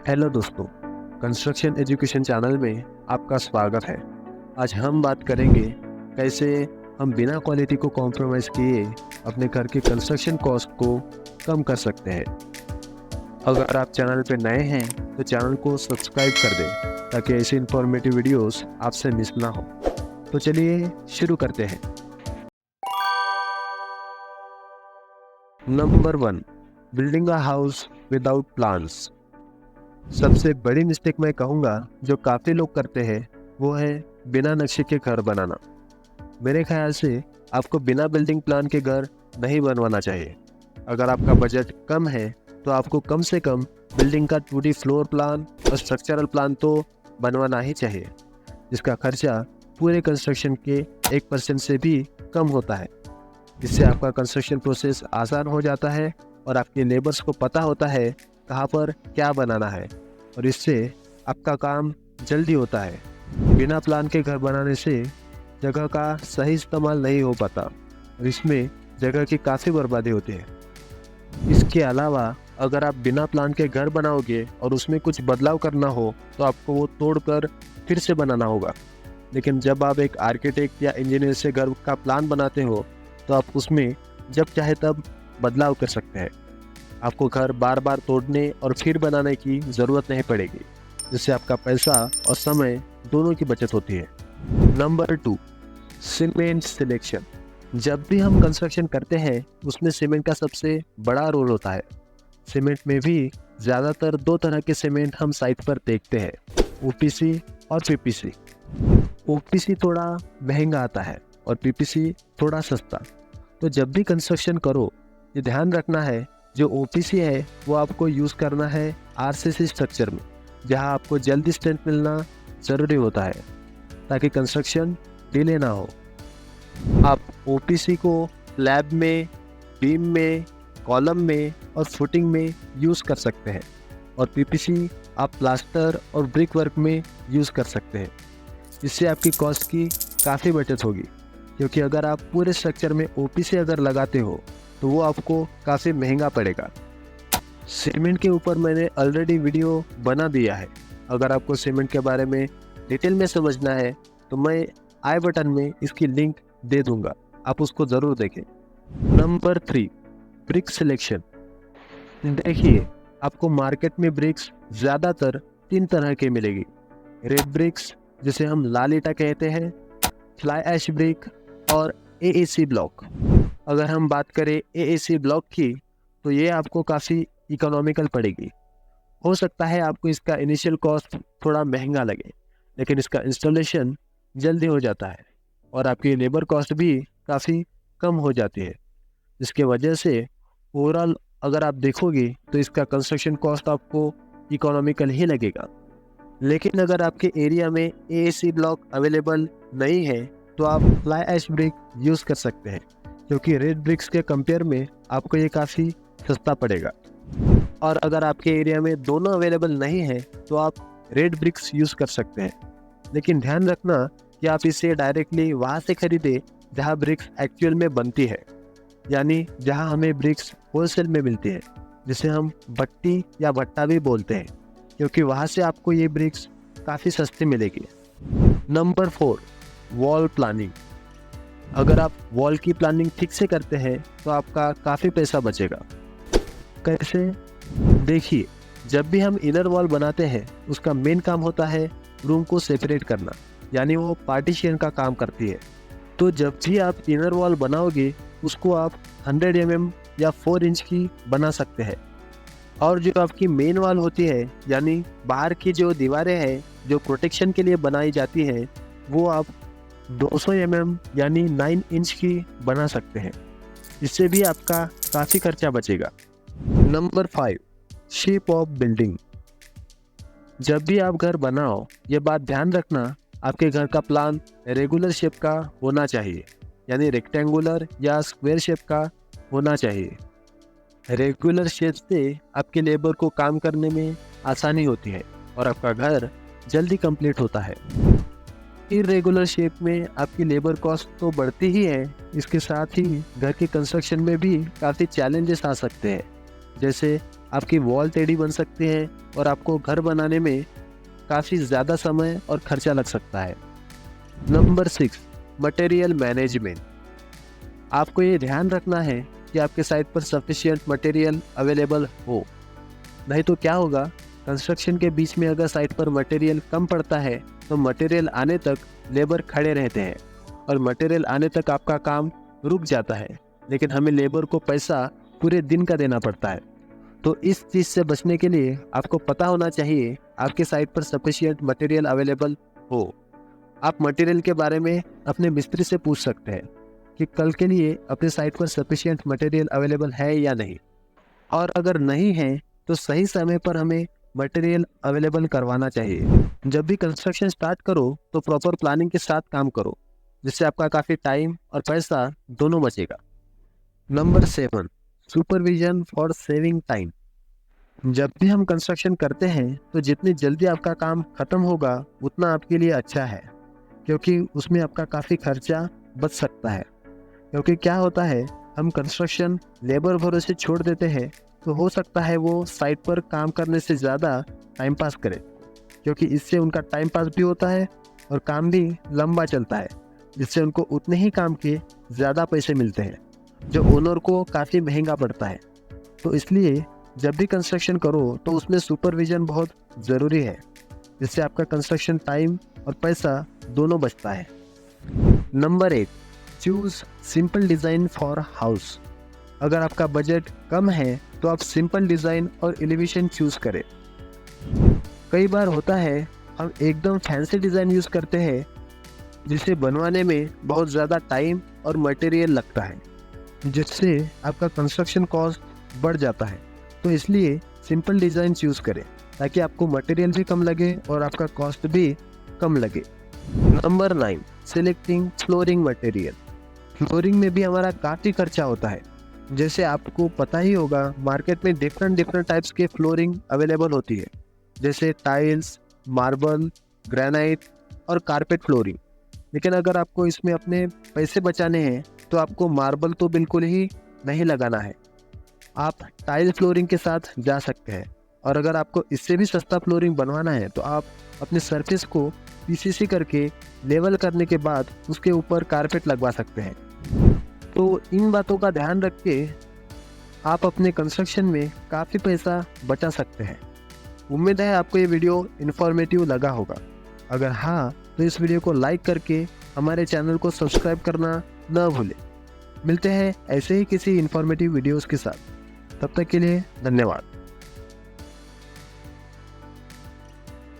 Hello दोस्तों, construction education channel में आपका स्वागत है। आज हम बात करेंगे कैसे हम बिना क्वालिटी को कॉम्प्रोमाइज़ किए अपने घर के कंस्ट्रक्शन कॉस्ट को कम कर सकते हैं। अगर आप चैनल पे नए हैं तो चैनल को सब्सक्राइब कर दें ताकि ऐसी इंफॉर्मेटिव वीडियोस आपसे मिस ना हो। तो चलिए शुरू करते हैं। Number 1, building a house without plans. सबसे बड़ी मिस्टेक मैं कहूँगा जो काफ़ी लोग करते हैं वो है बिना नक्शे के घर बनाना। मेरे ख्याल से आपको बिना बिल्डिंग प्लान के घर नहीं बनवाना चाहिए। अगर आपका बजट कम है तो आपको कम से कम बिल्डिंग का 2D फ्लोर प्लान और स्ट्रक्चरल प्लान तो बनवाना ही चाहिए, जिसका खर्चा पूरे कंस्ट्रक्शन के 1% से भी कम होता है। इससे आपका कंस्ट्रक्शन प्रोसेस आसान हो जाता है और आपके लेबर्स को पता होता है कहाँ पर क्या बनाना है, और इससे आपका काम जल्दी होता है। बिना प्लान के घर बनाने से जगह का सही इस्तेमाल नहीं हो पाता और इसमें जगह की काफ़ी बर्बादी होती है। इसके अलावा अगर आप बिना प्लान के घर बनाओगे और उसमें कुछ बदलाव करना हो तो आपको वो तोड़कर फिर से बनाना होगा। लेकिन जब आप एक आर्किटेक्ट या इंजीनियर से घर का प्लान बनाते हो तो आप उसमें जब चाहे तब बदलाव कर सकते हैं। आपको घर बार बार तोड़ने और फिर बनाने की ज़रूरत नहीं पड़ेगी, जिससे आपका पैसा और समय दोनों की बचत होती है। Number 2, cement selection. जब भी हम कंस्ट्रक्शन करते हैं उसमें सीमेंट का सबसे बड़ा रोल होता है। सीमेंट में भी ज़्यादातर 2 तरह के सीमेंट हम साइट पर देखते हैं, OPC और PPC। OPC थोड़ा महंगा आता है और PPC थोड़ा सस्ता। तो जब भी कंस्ट्रक्शन करो ये ध्यान रखना है जो OPC है वो आपको यूज़ करना है RCC स्ट्रक्चर में, जहां आपको जल्दी स्ट्रेंथ मिलना ज़रूरी होता है ताकि कंस्ट्रक्शन डिले ना हो। आप OPC को स्लैब में, बीम में, कॉलम में और फुटिंग में यूज़ कर सकते हैं, और PPC आप प्लास्टर और ब्रिक वर्क में यूज़ कर सकते हैं। इससे आपकी कॉस्ट की काफ़ी बचत होगी, क्योंकि अगर आप पूरे स्ट्रक्चर में OPC अगर लगाते हो तो वो आपको काफ़ी महंगा पड़ेगा। सीमेंट के ऊपर मैंने ऑलरेडी वीडियो बना दिया है। अगर आपको सीमेंट के बारे में डिटेल में समझना है तो मैं आई बटन में इसकी लिंक दे दूंगा, आप उसको ज़रूर देखें। Number 3, brick selection. देखिए, आपको मार्केट में ब्रिक्स ज़्यादातर 3 तरह के मिलेगी। रेड ब्रिक्स, जिसे हम लाल ईंटा कहते हैं, फ्लाई ऐश ब्रिक और AAC ब्लॉक। अगर हम बात करें AAC ब्लॉक की तो ये आपको काफ़ी इकोनॉमिकल पड़ेगी। हो सकता है आपको इसका इनिशियल कॉस्ट थोड़ा महंगा लगे, लेकिन इसका इंस्टॉलेशन जल्दी हो जाता है और आपकी लेबर कॉस्ट भी काफ़ी कम हो जाती है। इसके वजह से ओवरऑल अगर आप देखोगे तो इसका कंस्ट्रक्शन कॉस्ट आपको इकोनॉमिकल ही लगेगा। लेकिन अगर आपके एरिया में AAC ब्लॉक अवेलेबल नहीं है तो आप फ्लाई ऐश ब्रिक यूज़ कर सकते हैं, क्योंकि रेड ब्रिक्स के कंपेयर में आपको ये काफ़ी सस्ता पड़ेगा। और अगर आपके एरिया में दोनों अवेलेबल नहीं है तो आप रेड ब्रिक्स यूज़ कर सकते हैं। लेकिन ध्यान रखना कि आप इसे डायरेक्टली वहाँ से खरीदें जहाँ ब्रिक्स एक्चुअल में बनती है, यानी जहाँ हमें ब्रिक्स होलसेल में मिलती है, जिसे हम भट्टी या भट्टा भी बोलते हैं, क्योंकि वहाँ से आपको ये ब्रिक्स काफ़ी सस्ती मिलेगी। Number 4, wall planning. अगर आप वॉल की प्लानिंग ठीक से करते हैं तो आपका काफ़ी पैसा बचेगा। कैसे? देखिए, जब भी हम इनर वॉल बनाते हैं उसका मेन काम होता है रूम को सेपरेट करना, यानी वो पार्टीशन का काम करती है। तो जब भी आप इनर वॉल बनाओगे उसको आप 100 mm या 4 इंच की बना सकते हैं, और जो आपकी मेन वॉल होती है यानी बाहर की जो दीवारें हैं जो प्रोटेक्शन के लिए बनाई जाती है वो आप 200 mm यानी 9 इंच की बना सकते हैं। इससे भी आपका काफ़ी खर्चा बचेगा। Number 5, shape of building. जब भी आप घर बनाओ ये बात ध्यान रखना आपके घर का प्लान रेगुलर शेप का होना चाहिए, यानी रेक्टेंगुलर या स्क्वायर शेप का होना चाहिए। रेगुलर शेप से आपके लेबर को काम करने में आसानी होती है और आपका घर जल्दी कंप्लीट होता है। इरेगुलर शेप में आपकी लेबर कॉस्ट तो बढ़ती ही है, इसके साथ ही घर के कंस्ट्रक्शन में भी काफ़ी चैलेंजेस आ सकते हैं, जैसे आपकी वॉल टेढ़ी बन सकती है और आपको घर बनाने में काफ़ी ज़्यादा समय और खर्चा लग सकता है। Number 6, material management. आपको ये ध्यान रखना है कि आपके साइट पर सफिशिएंट मटेरियल अवेलेबल हो। नहीं तो क्या होगा, कंस्ट्रक्शन के बीच में अगर साइट पर मटेरियल कम पड़ता है तो मटेरियल आने तक लेबर खड़े रहते हैं और मटेरियल आने तक आपका काम रुक जाता है, लेकिन हमें लेबर को पैसा पूरे दिन का देना पड़ता है। तो इस चीज़ से बचने के लिए आपको पता होना चाहिए आपके साइट पर सफिशिएंट मटेरियल अवेलेबल हो। आप मटेरियल के बारे में अपने मिस्त्री से पूछ सकते हैं कि कल के लिए अपने साइट पर सफिशिएंट मटेरियल अवेलेबल है या नहीं, और अगर नहीं है तो सही समय पर हमें मटेरियल अवेलेबल करवाना चाहिए। जब भी कंस्ट्रक्शन स्टार्ट करो तो प्रॉपर प्लानिंग के साथ काम करो, जिससे आपका काफ़ी टाइम और पैसा दोनों बचेगा। Number 7, supervision for saving time. जब भी हम कंस्ट्रक्शन करते हैं तो जितनी जल्दी आपका काम खत्म होगा उतना आपके लिए अच्छा है, क्योंकि उसमें आपका काफ़ी खर्चा बच सकता है। क्योंकि क्या होता है, हम कंस्ट्रक्शन लेबर भरोसे छोड़ देते हैं तो हो सकता है वो साइट पर काम करने से ज़्यादा टाइम पास करे, क्योंकि इससे उनका टाइम पास भी होता है और काम भी लंबा चलता है, जिससे उनको उतने ही काम के ज़्यादा पैसे मिलते हैं, जो ओनर को काफ़ी महंगा पड़ता है। तो इसलिए जब भी कंस्ट्रक्शन करो तो उसमें सुपरविजन बहुत ज़रूरी है, जिससे आपका कंस्ट्रक्शन टाइम और पैसा दोनों बचता है। Number 8, choose simple design for house. अगर आपका बजट कम है तो आप सिंपल डिज़ाइन और एलिवेशन चूज़ करें। कई बार होता है हम एकदम फैंसी डिज़ाइन यूज़ करते हैं, जिसे बनवाने में बहुत ज़्यादा टाइम और मटेरियल लगता है, जिससे आपका कंस्ट्रक्शन कॉस्ट बढ़ जाता है। तो इसलिए सिंपल डिज़ाइन चूज़ करें ताकि आपको मटेरियल भी कम लगे और आपका कॉस्ट भी कम लगे। Number 9, selecting flooring material. Flooring में भी हमारा काफ़ी खर्चा होता है। जैसे आपको पता ही होगा, मार्केट में डिफरेंट टाइप्स के फ्लोरिंग अवेलेबल होती है, जैसे टाइल्स, मार्बल, ग्रेनाइट और कारपेट फ्लोरिंग। लेकिन अगर आपको इसमें अपने पैसे बचाने हैं तो आपको मार्बल तो बिल्कुल ही नहीं लगाना है। आप टाइल फ्लोरिंग के साथ जा सकते हैं, और अगर आपको इससे भी सस्ता फ्लोरिंग बनवाना है तो आप अपने सरफेस को पीसीसी करके लेवल करने के बाद उसके ऊपर कारपेट लगवा सकते हैं। तो इन बातों का ध्यान रख के आप अपने कंस्ट्रक्शन में काफ़ी पैसा बचा सकते हैं। उम्मीद है आपको ये वीडियो इन्फॉर्मेटिव लगा होगा। अगर हाँ तो इस वीडियो को लाइक करके हमारे चैनल को सब्सक्राइब करना न भूलें। मिलते हैं ऐसे ही किसी इन्फॉर्मेटिव वीडियोस के साथ। तब तक के लिए धन्यवाद।